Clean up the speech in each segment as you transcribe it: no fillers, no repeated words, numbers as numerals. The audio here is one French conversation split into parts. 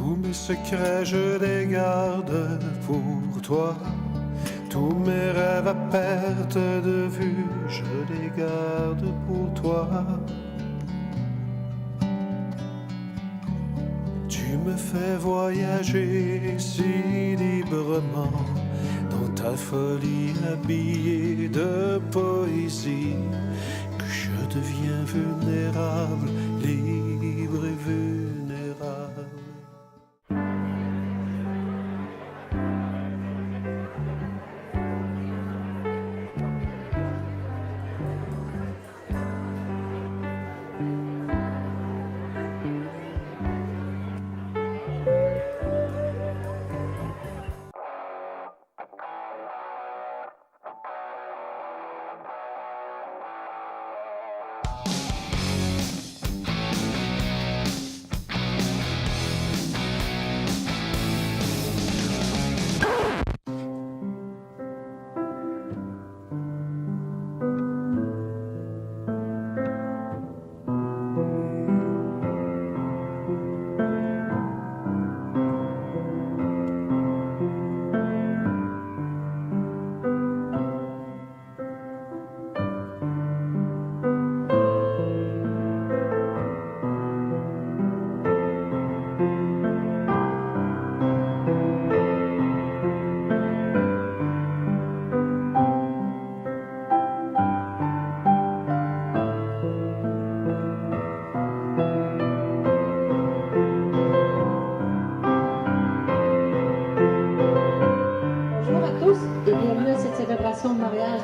Tous mes secrets, je les garde pour toi. Tous mes rêves à perte de vue, je les garde pour toi. Tu me fais voyager si librement dans ta folie habillée de poésie que je deviens vulnérable, libre et vulnérable.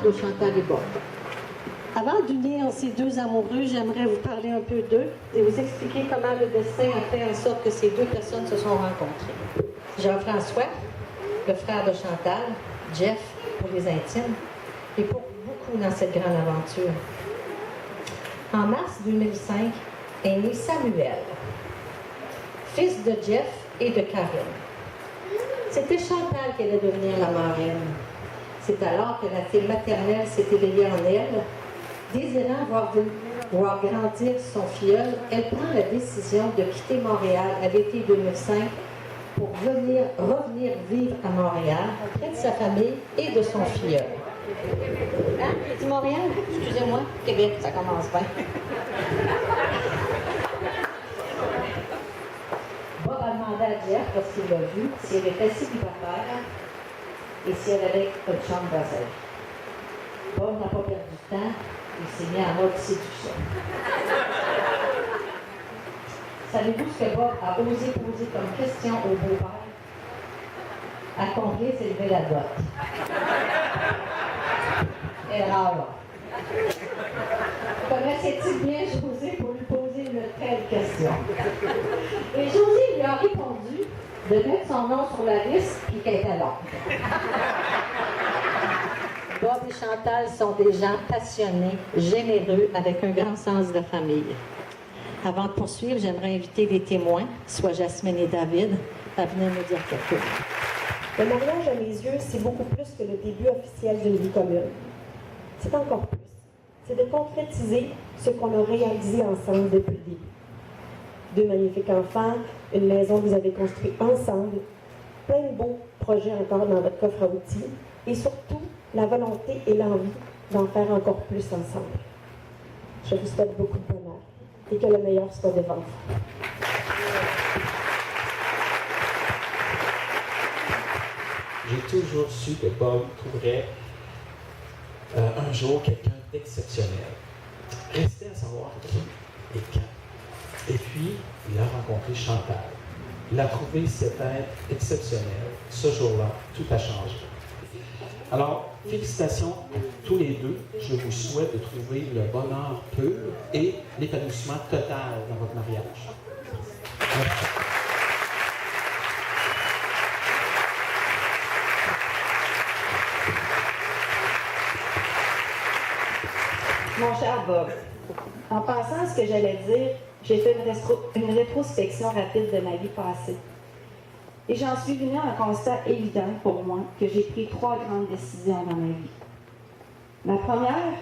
De Chantal et Bob. Avant d'unir ces deux amoureux, j'aimerais vous parler un peu d'eux et vous expliquer comment le destin a fait en sorte que ces deux personnes se sont rencontrées. Jean-François, le frère de Chantal, Jeff pour les intimes, et pour beaucoup dans cette grande aventure. En mars 2005 est né Samuel, fils de Jeff et de Karen. C'était Chantal qui allait devenir la marraine. C'est alors que la fille maternelle s'est éveillée en elle. Désirant voir grandir son filleul, elle prend la décision de quitter Montréal à l'été 2005 pour revenir vivre à Montréal, près de sa famille et de son filleul. Hein? J'ai dit Montréal? Excusez-moi, Québec, ça commence bien. Bob a demandé à Jeff, lorsqu'il l'a vu, si elle était célibataire et si elle avait une chambre dans sa vie. Bob n'a pas perdu de temps, il s'est mis en mode séduction. Savez-vous ce que Bob a osé poser comme question au beau-père? À combien s'élevait la dot? Elle râle. Connaissait-il bien José pour lui poser une telle question? Et José lui a répondu de mettre son nom sur la liste et qu'elle était là. Bob et Chantal sont des gens passionnés, généreux, avec un grand sens de la famille. Avant de poursuivre, j'aimerais inviter les témoins, soit Jasmine et David, à venir nous dire quelque chose. Le mariage, à mes yeux, c'est beaucoup plus que le début officiel d'une vie commune. C'est encore plus. C'est de concrétiser ce qu'on a réalisé ensemble depuis le début. Deux magnifiques enfants, une maison que vous avez construite ensemble, plein de beaux projets encore dans votre coffre à outils, et surtout, la volonté et l'envie d'en faire encore plus ensemble. Je vous souhaite beaucoup de bonheur et que le meilleur soit devant vous. J'ai toujours su que Bob trouverait un jour quelqu'un d'exceptionnel. Restait à savoir qui et quand. Et puis, il a rencontré Chantal. Il a trouvé cet être exceptionnel. Ce jour-là, tout a changé. Alors, félicitations à tous les deux. Je vous souhaite de trouver le bonheur pur et l'épanouissement total dans votre mariage. Merci. Mon cher Bob, en pensant à ce que j'allais dire, j'ai fait une rétrospection rapide de ma vie passée. Et j'en suis venue à un constat évident pour moi que j'ai pris 3 grandes décisions dans ma vie. La première,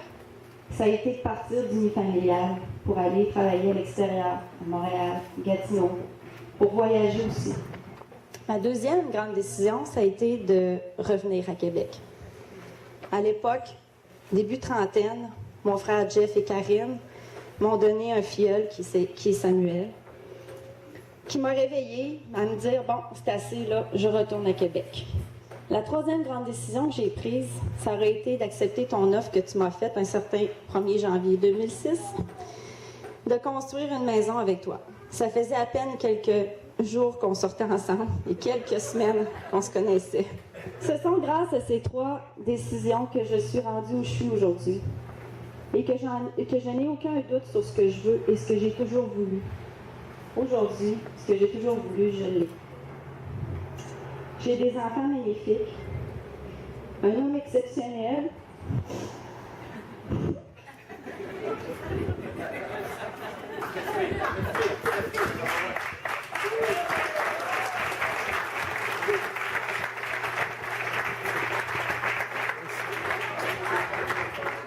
ça a été de partir du nid familial pour aller travailler à l'extérieur, à Montréal, Gatineau, pour voyager aussi. Ma deuxième grande décision, ça a été de revenir à Québec. À l'époque, début trentaine, mon frère Jeff et Karine m'ont donné un filleul qui est Samuel, qui m'a réveillée à me dire « Bon, c'est assez, là, je retourne à Québec ». La troisième grande décision que j'ai prise, ça aurait été d'accepter ton offre que tu m'as faite un certain 1er janvier 2006, de construire une maison avec toi. Ça faisait à peine quelques jours qu'on sortait ensemble et quelques semaines qu'on se connaissait. Ce sont grâce à ces trois décisions que je suis rendue où je suis aujourd'hui et que je n'ai aucun doute sur ce que je veux et ce que j'ai toujours voulu. Aujourd'hui, ce que j'ai toujours voulu, je l'ai. J'ai des enfants magnifiques, un homme exceptionnel,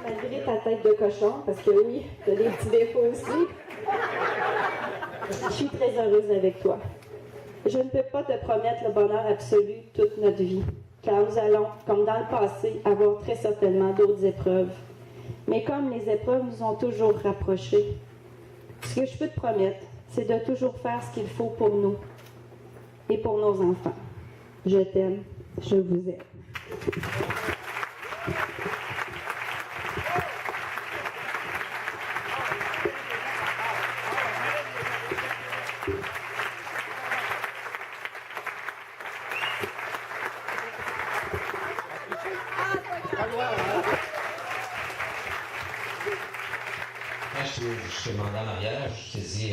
malgré ta tête de cochon, parce que oui, tu as des petits défauts aussi. Je suis très heureuse avec toi. Je ne peux pas te promettre le bonheur absolu toute notre vie, car nous allons, comme dans le passé, avoir très certainement d'autres épreuves. Mais comme les épreuves nous ont toujours rapprochés, ce que je peux te promettre, c'est de toujours faire ce qu'il faut pour nous et pour nos enfants. Je t'aime, je vous aime. Je suis demandé en mariage, je t'ai dit,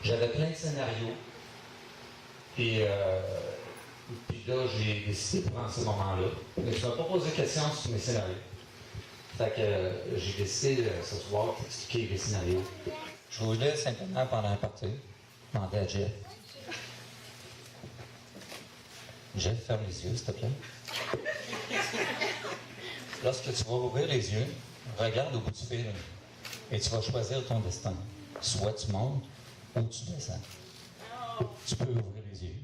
j'avais plein de scénarios. Puis là, j'ai décidé de prendre ce moment-là. Mais je ne vais pas poser de questions sur mes scénarios. Fait que j'ai décidé ce soir d'expliquer les scénarios. Je voulais simplement, pendant un party, demander à Jeff. Jeff, ferme les yeux, s'il te plaît. Lorsque tu vas ouvrir les yeux, regarde au bout du fil. Et tu vas choisir ton destin. Soit tu montes ou tu descends. Tu peux ouvrir les yeux.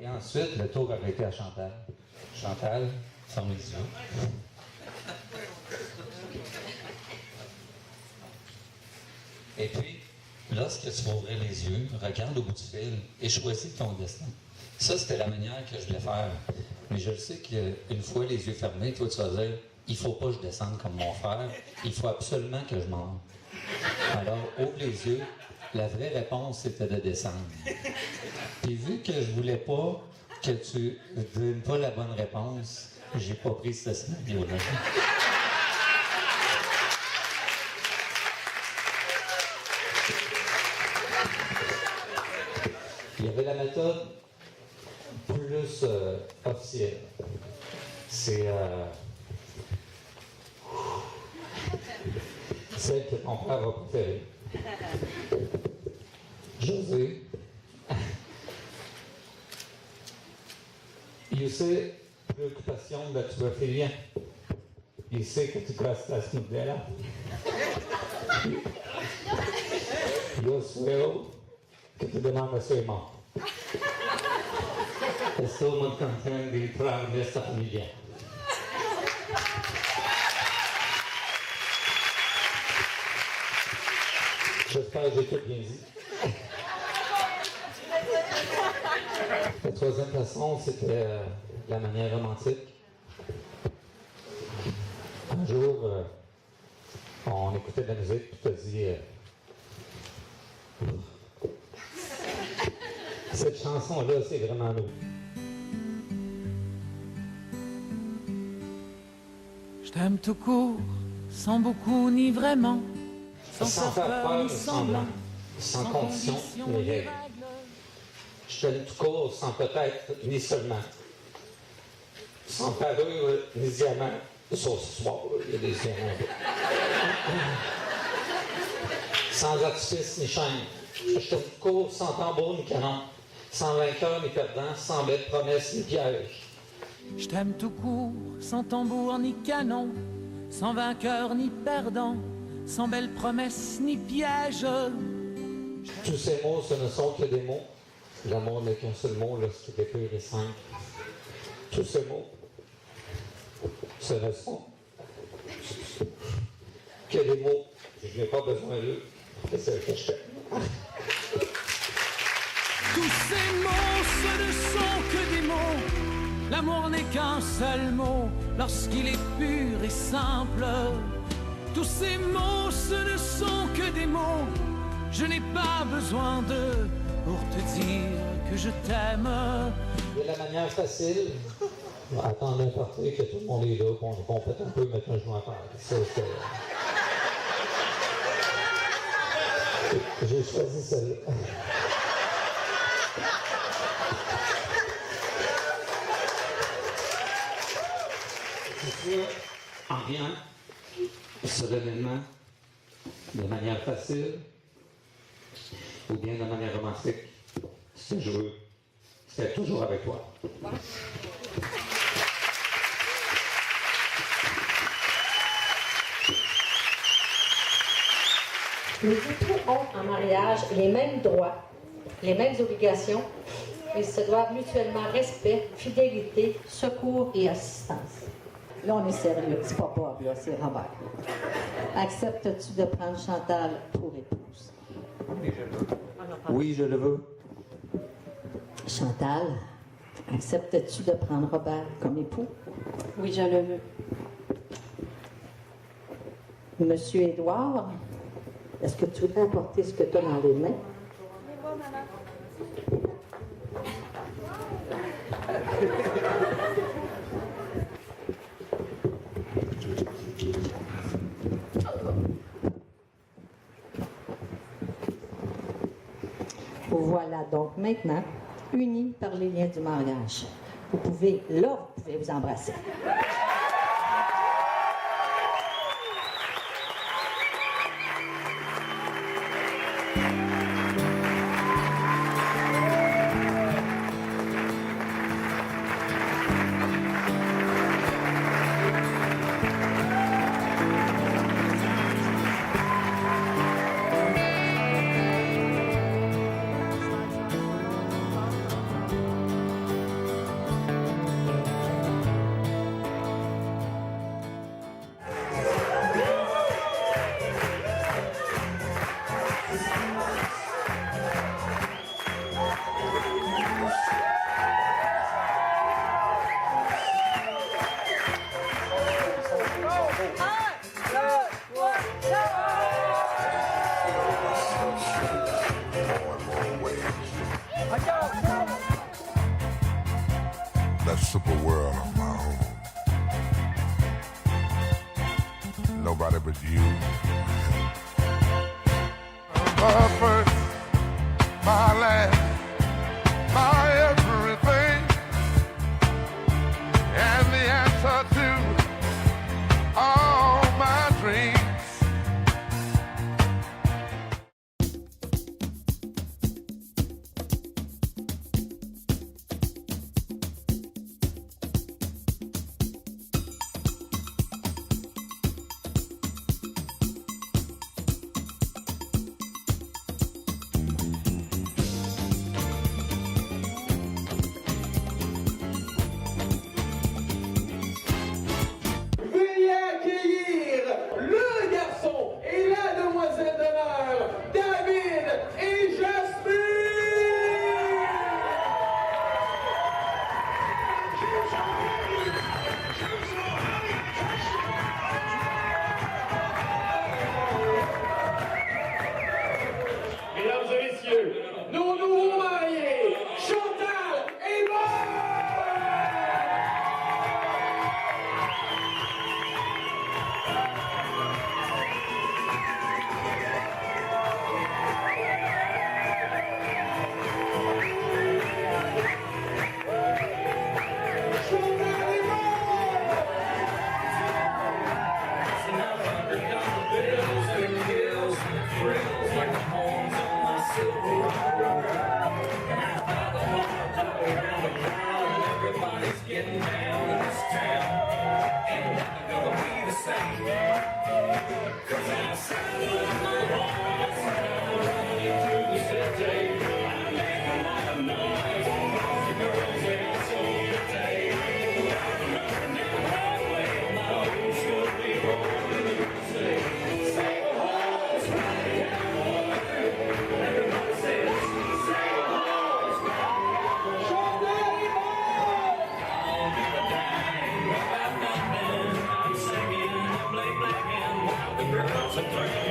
Et ensuite, le tour aurait été à Chantal. Chantal, ferme les yeux. Et puis, lorsque tu vas ouvrir les yeux, regarde au bout du fil et choisis ton destin. Ça, c'était la manière que je voulais faire. Mais je le sais qu'une fois les yeux fermés, toi, tu vas dire, il ne faut pas que je descende comme mon frère, il faut absolument que je monte. Alors, ouvre les yeux. La vraie réponse, c'était de descendre. Puis vu que je voulais pas que tu donnes pas la bonne réponse, j'ai pas pris ce scénario-là. Il y avait la méthode plus officielle. C'est celle que ton père va préférer. José, il sait préoccupation de tuer Félien. Il sait que tu restes à ce niveau-là. Yo suelo que te demande a ser mort. Estou muito contente de entrar nesta família. J'espère que j'ai tout bien dit. La troisième façon, c'était la manière romantique. Un jour, on écoutait de la musique, puis tu as dit cette chanson-là, c'est vraiment nous. Je t'aime tout court, sans beaucoup ni vraiment, Sans faire peur ni semblant, sans condition ni règle. Je t'aime tout court, sans peut-être ni seulement. Sans parure ni diamant, sauf ce soir, il y a des diamants. Sans artifice ni chaîne. Je t'aime tout court, sans tambour ni canon. Sans vainqueur ni perdant, sans bête promesse ni piège. Je t'aime tout court, sans tambour ni canon, sans vainqueur ni perdant, sans belles promesses ni pièges. Tous ces mots, ce ne sont que des mots. L'amour n'est qu'un seul mot lorsqu'il est pur et simple. Tous ces mots, ce ne sont que des mots. Je n'ai pas besoin d'eux. C'est ce que je fais. Tous ces mots, ce ne sont que des mots. L'amour n'est qu'un seul mot lorsqu'il est pur et simple. Tous ces mots, ce ne sont que des mots. Je n'ai pas besoin d'eux pour te dire que je t'aime. De la manière facile, attendre un portrait que tout le monde est là, qu'on fait un peu, maintenant je m'en parle. J'ai choisi celle-là. En rien, solennellement, de manière facile, ou bien de manière romantique. Ce que je veux, c'est toujours avec toi. Les époux ont en mariage les mêmes droits, les mêmes obligations. Ils se doivent mutuellement respect, fidélité, secours et assistance. Là, on est sérieux. C'est pas Bob, là, c'est Robert. Acceptes-tu de prendre Chantal pour épouse? Oui, je le veux. Chantal, acceptes-tu de prendre Robert comme époux? Oui, je le veux. Monsieur Édouard, est-ce que tu voudrais apporter ce que tu as dans les mains? Voilà donc maintenant, unis par les liens du mariage. Vous pouvez vous embrasser. That super world of my own. Nobody but you. My first, my last, my everything, and the answer to all my dreams. Girls and